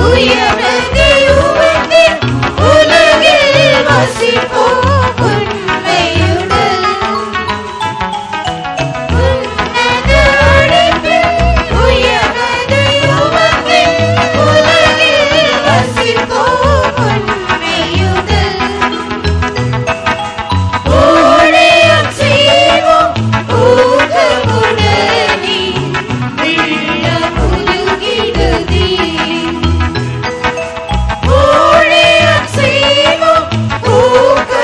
ஊழியம் செய்வோம் ஊக்க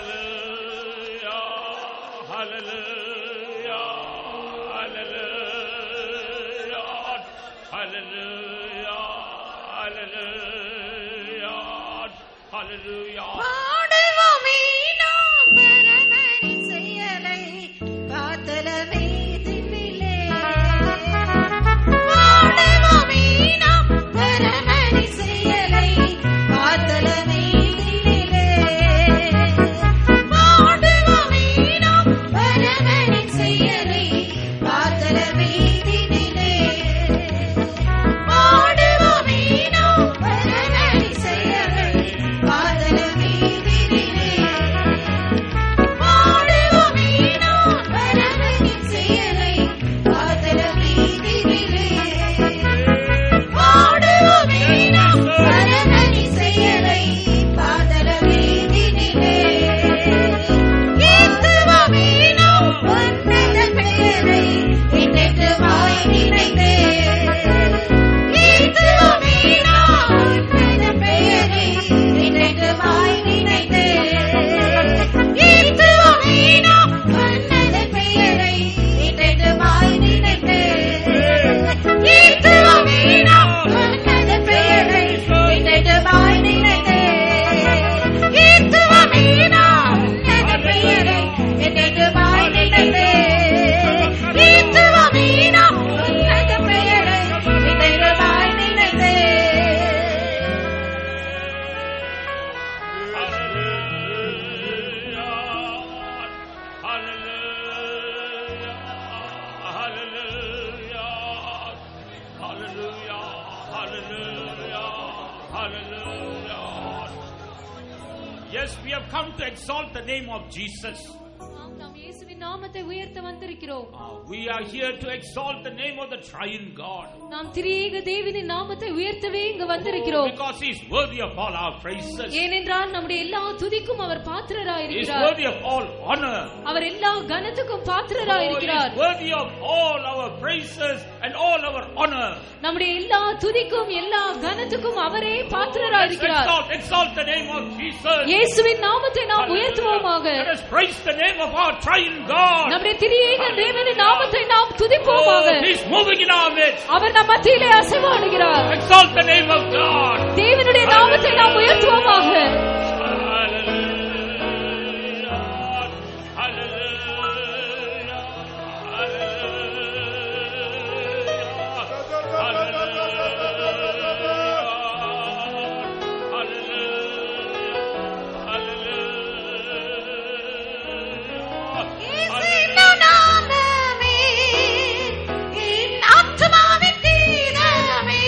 Hallelujah, hallelujah, hallelujah, hallelujah, hallelujah, hallelujah. பாடுவோமே நாம் பரமனின் செயலை காத்தல வேதினிலே. பாடுவோமே நாம் பரமனின் செயலை காத்தல வேதினிலே. பாடுவோமே நாம் பரமனின் செயலை காத்தல வேதினிலே. பாடுவோமே நாம் பரமனின் செயலை காத்தல வேதினிலே. பாடுவோமே நாம் பரமனின் செயலை காத்தல வேதினிலே. பாடுவோமே நாம் பரமனின் செயலை காத்தல வேதினிலே. கீர்த்துவோமே நாம் உன்னத பெயரை என்றென்றுமாய் நினைத்தே. கீர்த்துவோமே நாம் உன்னத பெயரை என்றென்றுமாய் நினைத்தே. கீர்த்துவோமே நாம் உன்னத பெயரை என்றென்றுமாய் நினைத்தே. கீர்த்துவோமே நாம் உன்னத பெயரை என்றென்றுமாய் நினைத்தே. கீர்த்துவோமே நாம் உன்னத பெயரை என்றென்றுமாய் நினைத்தே. கீர்த்துவோமே நாம் உன்னத பெயரை என்றென்றுமாய் நினைத்தே. Yes, we have come to exalt the name of Jesus. நாம் இயேசுவின் நாமத்தை உயர்த்த வந்திருக்கிறோம். We are here to exalt the name of the triune God. நாம் திரியேக தேவனின் நாமத்தை உயர்த்தவே இங்கு வந்திருக்கிறோம். Because he is worthy of all our praises. ஏனென்றால் நம்முடைய எல்லா துதிக்கும் அவர் He is பாத்திரராயிருக்கிறார். worthy of all honor. அவர் எல்லா கனத்துக்கும் He பாத்திரராயிருக்கிறார். is worthy of all our praises and all our honor. நம்முடைய எல்லா துதிக்கும் எல்லா கனத்துக்கும் அவரே Let's பாத்திரராயிருக்கிறார். exalt the name of Jesus. இயேசுவின் நாமத்தை நாம் உயர்த்துவோமாக. Let us praise the name of our triune God. நம்முடைய திரியேக தேவனின் நாமத்தை நாம் துதிப்போமாக. Oh, he is moving in our midst. அவர் நம் மத்தியிலே அசைவாடுகிறார். Exalt the name of God. தேவனுடைய நாமத்தை நாம் உயர்த்துவோமாக. இயேசுவின் நாமமே என் ஆத்துமாவின் கீதமே.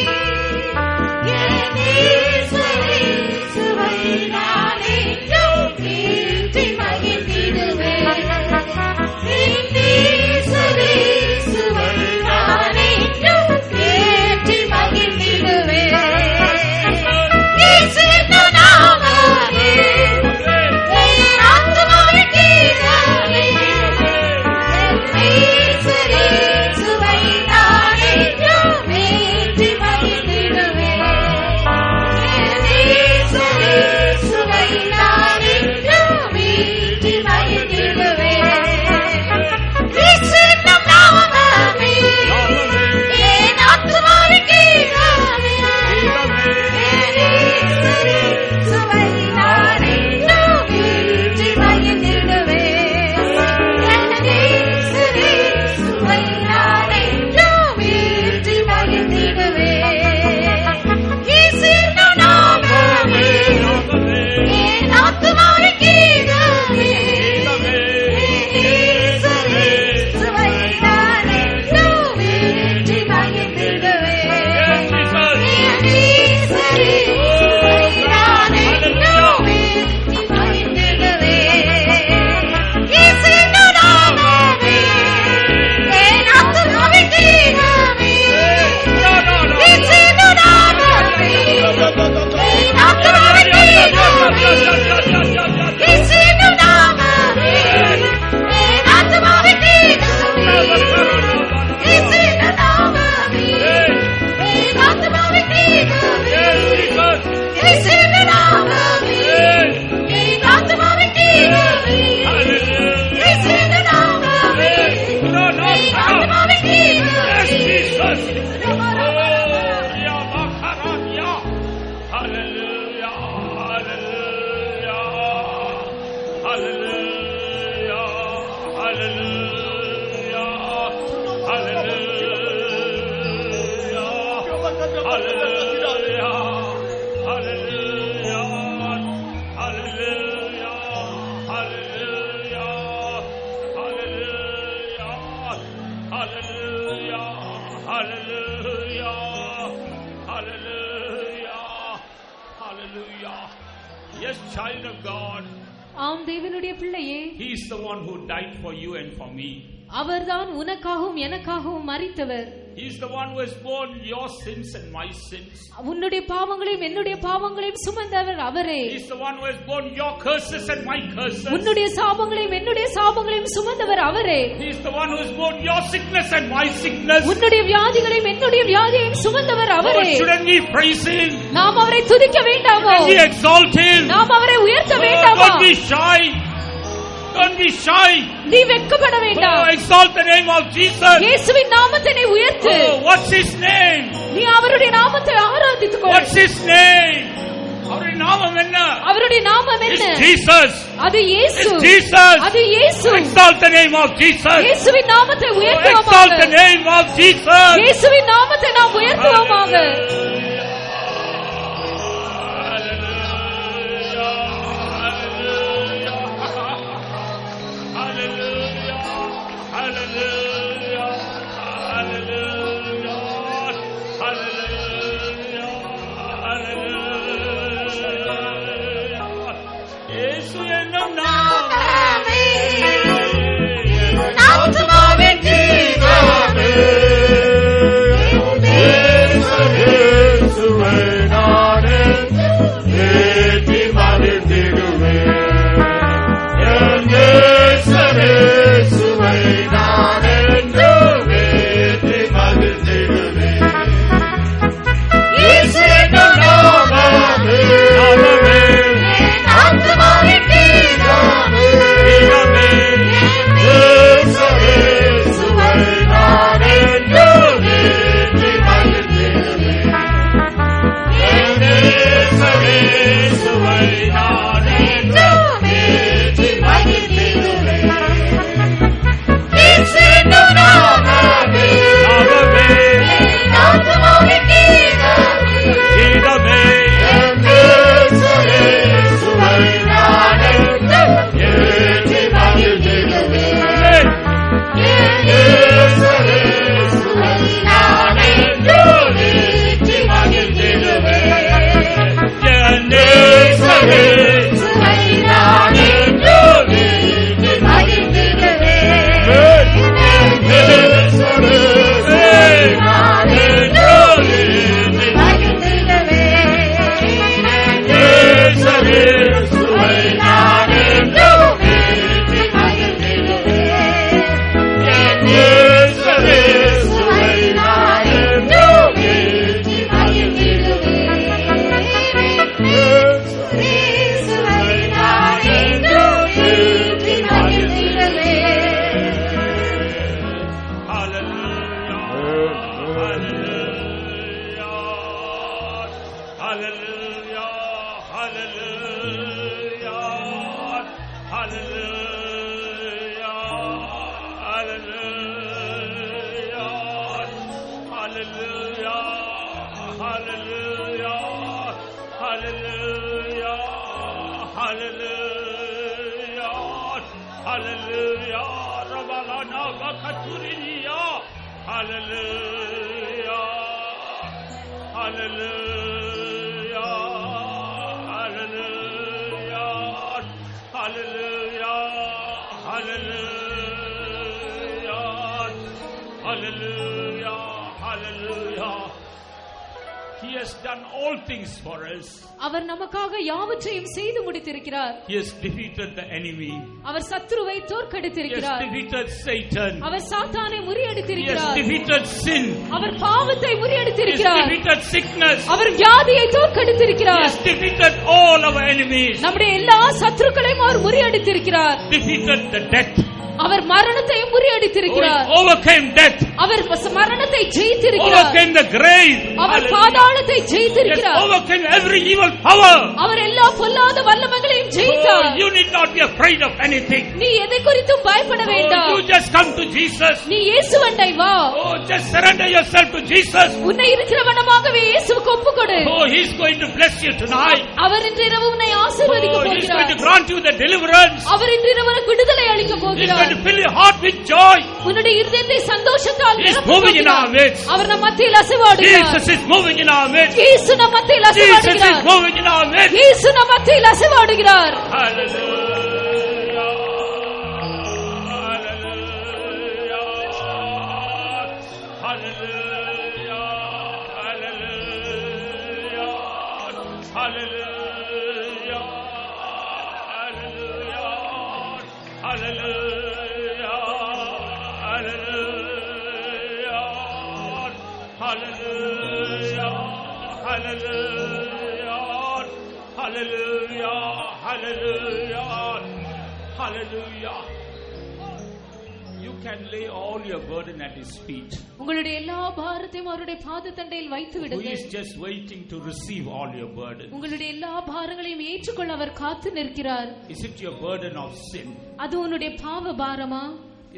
Yes, child of God. ஆம் தேவனுடைய பிள்ளையே, He is the one who died for you and for me. அவர்தான் உனக்காகவும் எனக்காகவும் மரித்தவர். He is the one who has borne your sins and my sins. உன்னுடைய பாவங்களையும் என்னுடைய பாவங்களையும் சுமந்தவர் அவரே. He is the one who has borne your curses and my curses. உன்னுடைய சாபங்களையும் என்னுடைய சாபங்களையும் சுமந்தவர் அவரே. He is the one who has borne your sickness and my sickness. உன்னுடைய வியாதிகளையும் என்னுடைய வியாதியையும் சுமந்தவர் அவரே. Shouldn't we praise him? நாம் அவரை துதிக்க வேண்டாமோ? Shouldn't we exalt him? நாம் அவரை உயர்த்த வேண்டாமா? Don't be shy. Don't be shy. நீ வெட்கப்பட வேண்டாம். Oh, exalt the name of Jesus. இயேசுவின் நாமத்தை நீ உயர்த்து. Oh, what's his name? நீ அவருடைய நாமத்தை ஆராதித்துக்கோ. What's his name? அவருடைய நாமம் என்ன? அவருடைய நாமம் என்ன? It's Jesus. அது இயேசு. It's Jesus. அது இயேசு. Exalt the name of Jesus. இயேசுவின் நாமத்தை உயர்த்துவோமாக. Exalt the name of Jesus. இயேசுவின் நாமத்தை நாம் உயர்த்துவோமாக. He has done all things for us. அவர் நமக்காக யாவற்றையும் செய்து முடித்திருக்கிறார். He has defeated the enemy. அவர் சத்துருவை தோற்கடித்திருக்கிறார். He has defeated Satan. அவர் சாத்தானை முறியடித்திருக்கிறார். He has defeated sin. அவர் பாவத்தை முறியடித்திருக்கிறார். He has defeated sickness. அவர் வியாதியை தோற்கடித்திருக்கிறார். He has defeated all our enemies. நம்முடைய எல்லா சத்துருக்களையும் அவர் முறியடித்திருக்கிறார். Defeated the death. அவர் மரணத்தையும் முறியடித்திருக்கிறார். Overcame death. அவர் மரணத்தை ஜெயித்திருக்கிறார். Overcame the grave. அவர் பாதாள பாதாளத்தை ஜெயித்திருக்கிறார். He has overcome every evil power. அவர் எல்லா பொல்லாத வல்லமைகளையும் ஜெயித்தார். You need not be afraid of anything. நீ எதை குறித்தும் பயப்பட வேண்டாம். You just come to Jesus. நீ இயேசுவண்டை வா. Just surrender yourself to Jesus. உன்னை இருக்கிறவனமாகவே இயேசுவுக்கு ஒப்புக்கொடு. He is going to bless you tonight. அவர் இன்று இரவு உன்னை ஆசீர்வதிக்க போகிறார். He is going to grant you the deliverance. அவர் இன்று இரவு உனக்கு விடுதலை அளிக்க போகிறார். He is going to fill your heart with joy. உன்னுடைய இதயத்தை சந்தோஷத்தால் நிரப்ப போகிறார். அவர் நம் மத்தியில் அசைவாடுகிறார். Jesus is moving in our midst. இயேசு நம் மத்தியில் அசைவாடுகிறார். Jesus is moving in our midst. இயேசு நம் மத்தியில் அசைவாடுகிறார். Hallelujah. Hallelujah. You can lay all your burden at his feet. உங்களுடைய எல்லா பாரத்தையும் அவருடைய பாதத்தண்டையில் வைத்து He விடுங்கள். is just waiting to receive all your burden. உங்களுடைய எல்லா பாரங்களையும் ஏற்றுக்கொள்ள அவர் காத்து நிற்கிறார். Is it your burden of sin? அது உன்னுடைய பாவ பாரமா?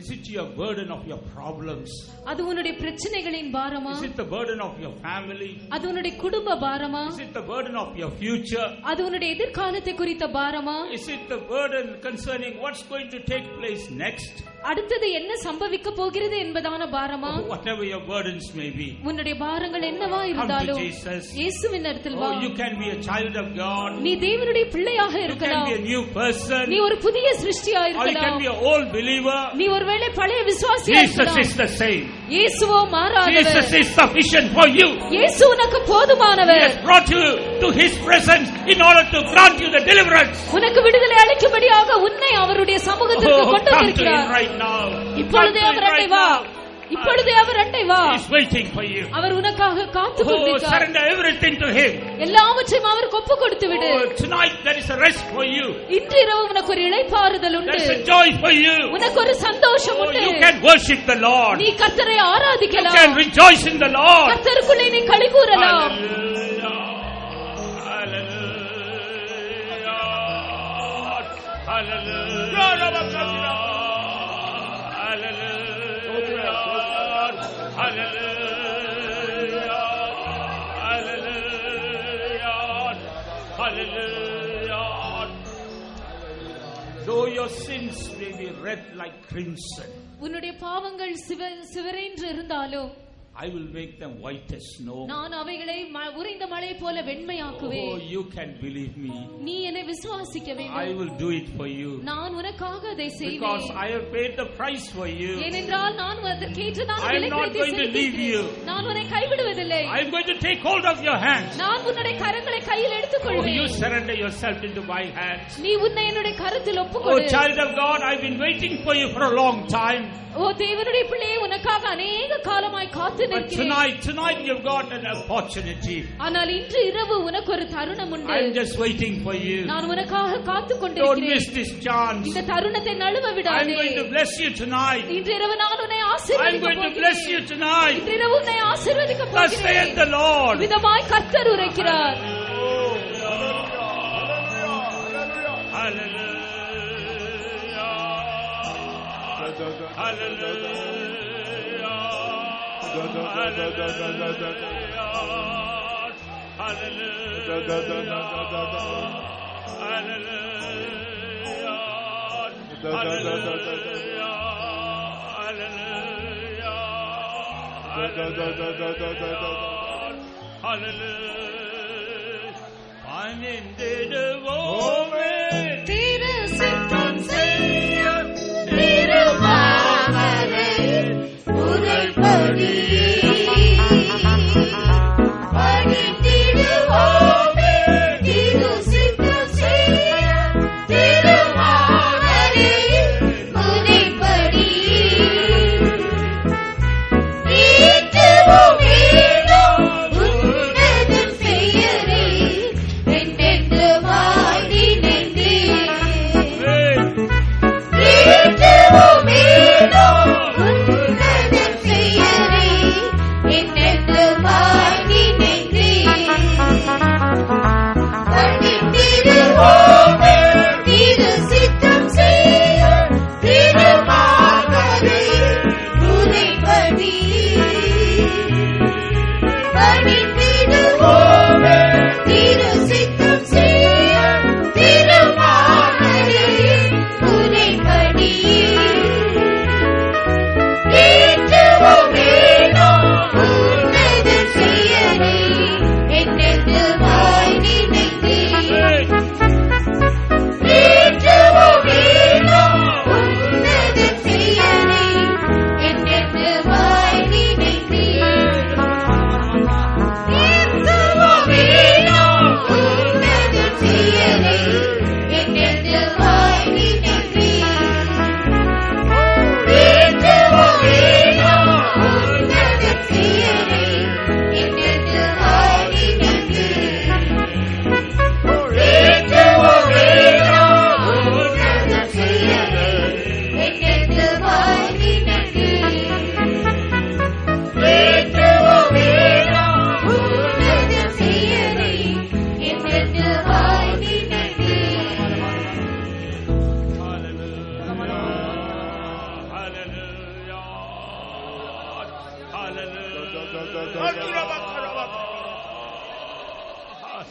Is it your burden of your problems? அது உன்னுடைய பிரச்சனைகளின் பாரமா? Is it the burden of your family? அது உன்னுடைய குடும்ப பாரமா? Is it the burden of your future? அது உன்னுடைய எதிர்காலத்தை குறித்த பாரமா? Is it the burden concerning what's going to take place next? அடுத்தது என்ன சம்பவிக்க போகிறது என்பதான பாரமா? Whatever your burdens may be, உன்னுடைய பாரங்கள் என்னவா இருந்தாலும் இயேசுவின் இடத்தில் வா. You can be a child of God. நீ தேவனுடைய பிள்ளையாக இருக்கலாம். You can be a new person. நீ ஒரு புதிய சிருஷ்டியாக இருக்கலாம். Or you can be an old believer. நீ ஒருவேளை பழைய விசுவாசியாக இருக்கலாம். Jesus is the same. இயேசுவோ மாறாதவர். Jesus is sufficient for you. இயேசு உனக்கு போதுமானவர். He has brought you to his presence in order to grant you the deliverance. உனக்கு விடுதலை அளிக்கும்படியாக உன்னை அவருடைய சமூகத்திற்கு கொண்டு வருகிறார். இப்பொழுதே அவர் அண்டை வா. இப்பொழுதே அவர் அண்டை வா. He is waiting for you. அவர் உனக்காக காத்துக் கொண்டிருக்கிறார். Surrender everything to him. எல்லாவற்றையும் அவருக்கு ஒப்பு கொடுத்து விடு. Tonight there is a rest for you. இன்று இரவு உனக்கு ஒரு இளைப்பாறுதல் உண்டு. There is a joy for you. உனக்கு ஒரு சந்தோஷம் உண்டு. You can worship the Lord. நீ கர்த்தரை ஆராதிக்கலாம். You can rejoice in the Lord. கர்த்தருக்குள்ளே நீ களி கூறலாம். Though your sins may be red like crimson, உன்னுடைய பாவங்கள் சிவரென்று இருந்தாலும் I will make them white as snow. நான் அவைகளை உறைந்த மழை போல வெண்மையாக்குவேன். Oh, you can believe me. நீ என்னை விசுவாசிக்க வேண்டும். I will do it for you. நான் உனக்காக அதை செய்வேன். Because I have paid the price for you. ஏனென்றால் நான் அதற்கேற்ற நான் விலை செலுத்தினேன். நான் உன்னை கைவிடுவதில்லை. I am going to take hold of your hands. நான் உன்னுடைய கரங்களை கையில் எடுத்துக்கொள்வேன். Oh, you surrender yourself into my hands. நீ உன்னை என்னுடைய கரத்தில் ஒப்புக்கொடு. Oh, child of God, I have been waiting for you for a long time. ஓ தேவனுடைய பிள்ளையே, உனக்காக அநேக காலமாய் காத்து நிற்கிறேன். Tonight you've got an opportunity. ஆனால் இன்று இரவு உனக்கு ஒரு தருணம் உண்டு. I'm just waiting for you. நான் உனக்காக காத்துக் கொண்டிருக்கிறேன். Don't miss this chance. இந்த தருணத்தை நழுவ விடாதே. I'm going to bless you tonight. இன்று இரவு நான் உன்னை ஆசீர்வதிக்க போகிறேன். I'm going to bless you tonight. இன்று இரவு உன்னை ஆசீர்வதிக்க போகிறேன். Thus saith the Lord. விதமாய் கர்த்தர் உரைக்கிறார். Hallelujah. Hallelujah. உன்னதம் செய்யறே என்றென்று வாழ்ந்தினே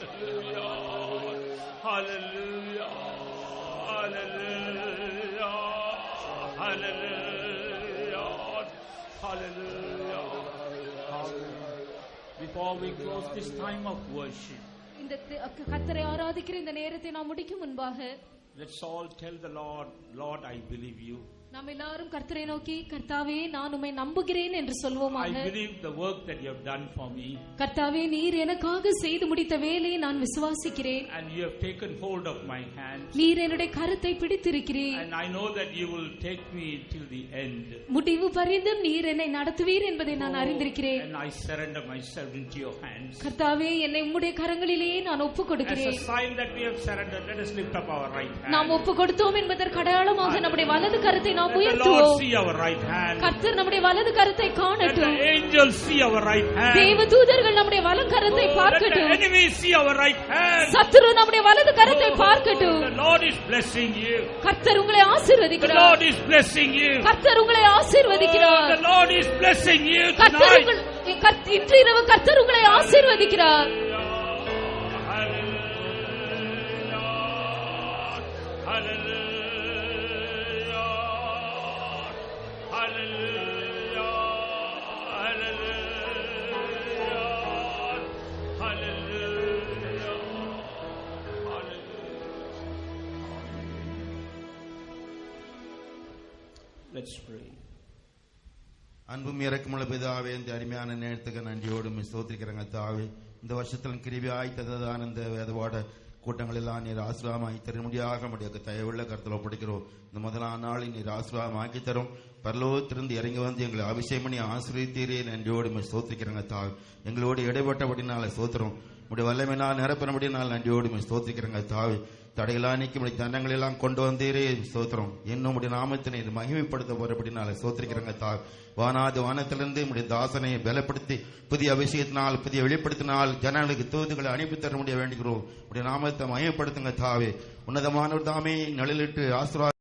Hallelujah. Hallelujah. Hallelujah. Hallelujah. Before we close this time of worship, இந்த கர்த்தரை ஆராதிக்கிற இந்த நேரத்தை நாம் முடிக்கும் முன்பாக, let's all tell the Lord, Lord, I believe you. நாம் எல்லாரும் கர்த்தரை நோக்கி, கர்த்தாவே நான் உம்மை நம்புகிறேன் என்று சொல்வோமாக. I believe the work that you have done for me. கர்த்தாவே நீர் எனக்காக செய்து முடித்த வேலையை நான் விசுவாசிக்கிறேன். And you have taken hold of my hand. நீர் என்னுடைய கரத்தை பிடித்திருக்கிறீர். And I know that you will take me till the end. முடிவு பரியந்தம் நீர் என்னை நடத்துவீர் என்பதை நான் அறிந்திருக்கிறேன். And I surrender myself into your hands. கர்த்தாவே என்னை உம்முடைய கரங்களிலே நான் ஒப்புக் கொடுக்கிறேன். As a sign that we have surrendered, let us lift up our right hand. நாம் ஒப்புக் கொடுத்தோம் என்பதற்கு அடையாளமாக நம்முடைய வலது கரத்தை நாம் Let the உயர்த்துவோம். Lord see our right hand. கர்த்தர் நம்முடைய வலது கரத்தை Let காணட்டும். the angels see our right hand. தேவதூதர்கள் நம்முடைய வலது கரத்தை Let the பார்க்கட்டும். enemies see our right hand. சத்துரு நம்முடைய வலது கரத்தை பார்க்கட்டும். The Lord is blessing you. கர்த்தர் உங்களை The ஆசீர்வதிக்கிறார். Lord is blessing you. கர்த்தர் உங்களை ஆசீர்வதிக்கிறார். The Lord is blessing you கர்த்தர் tonight. இன்று இரவு கர்த்தர் உங்களை ஆசீர்வதிக்கிறார். Let's pray. அன்பும் இரக்கமுள்ள பிதாவே, இந்த அருமையான நேரத்துக்கு நன்றியோடு ஸ்தோத்திரிக்கிறேங்க தாவே. இந்த வருஷத்திலும் கிருபியாய் தந்ததான இந்த வேதவாட கூட்டங்களெல்லாம் நீர் ஆசீர்வாதமாக்கி தரும்படியாக நம்முடைய தயவுள்ள கருத்தில் ஒப்படைக்கிறோம். இந்த முதலாம் நாளில் நீர் ஆசீர்வாதமாக்கி தரும். பரலோகத்திலிருந்து இறங்கி வந்து எங்களை அபிஷேகம் பண்ணி ஆசீர்வதித்தீரே நன்றியோடு ஸ்தோத்திரிக்கிறேங்க தாவே. எங்களோடு இடைப்பட்டபடினால ஸ்தோத்திரம், உடைய வல்லமையினால் நிரப்பினபடினால் நன்றியோடு ஸ்தோத்திரிக்கிறேங்க தாவே. தடைகளா நீக்கி உடைய தண்டங்கள் எல்லாம் கொண்டு வந்தீரே ஸ்தோத்திரம். இன்னும் உடைய நாமத்தினை மகிமைப்படுத்த போறபடினால ஸ்தோத்திரிக்கிறேங்க தாவே. வானாதி வானத்திலிருந்து உடைய தாசனை பலப்படுத்தி புதிய அபிஷேகத்தினால் புதிய வெளிப்படுத்தினால் ஜனங்களுக்கு தூதுகளை அனுப்பி தர முடிய வேண்டுகிறோம். உடைய நாமத்தை மகிமைப்படுத்துங்க தாவே. உன்னதமானவர் தாமே நிழலிட்டு ஆசீர்வாத